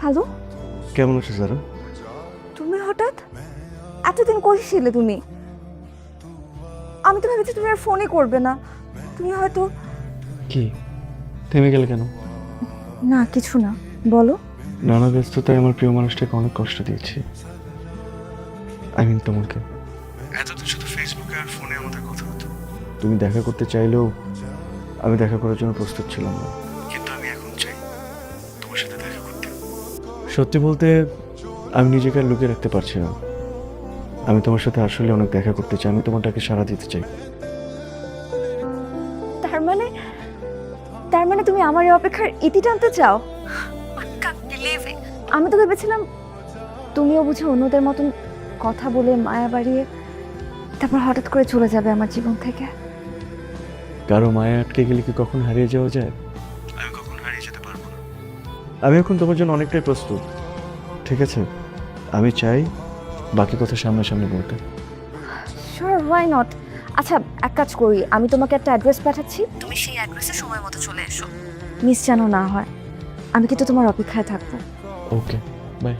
Hello, কেমন আছো যারা? তুমি হঠাৎ এতদিন কই ছিলে তুমি? আমি তো ভেবেছি তুমি আর ফোনই করবে না। তুমি হয়তো কি থেমে গেলে কেন? না, কিছু না, বলো। নানা ব্যস্ততায় আমার প্রিয় মানুষটাকে অনেক কষ্ট দিয়েছি। তোমাকে এতদিন শুধু ফেসবুকে আর ফোনে আমাদের কথা হতো। তুমি দেখা করতে চাইলেও আমি দেখা করার জন্য প্রস্তুত ছিলাম না, কিন্তু আমি এখন চাই তোমার সাথে দেখা করতে। সত্যি বলতে আমি নিজেকে আর লুকিয়ে রাখতে পারছি না। আমি তোমার সাথে আসলে অনেক দেখা করতে চাই। আমি তোমারটাকে সাড়া দিতে চাই। তার মানে তার মানে তুমি আমার এই অপেক্ষার ইতি টানতে চাও? আমি তো ভেবেছিলাম তুমিও বুঝি অন্যদের মতন কথা বলে মায়া বাড়িয়ে তারপর হঠাৎ করে চলে যাবে আমার জীবন থেকে। কারো মায়া আটকে গেলে কি কখন হারিয়ে যাওয়া যায়? আমি কখন হারিয়ে যেতে পারবো না। আমি এখন তোমার জন্য অনেকটাই প্রস্তুত। ঠিক আছে, আমি চাই বাকি কথা সামনাসামনি বলতে। Sure, why not. আচ্ছা, এক কাজ করি, আমি তোমাকে একটা অ্যাড্রেস পাঠাচ্ছি, তুমি সেই অ্যাড্রেসে সময় মতো চলে এসো। মিস যেন না হয়। আমি কিন্তু তোমার অপেক্ষায় থাকবো। ওকে, বাই।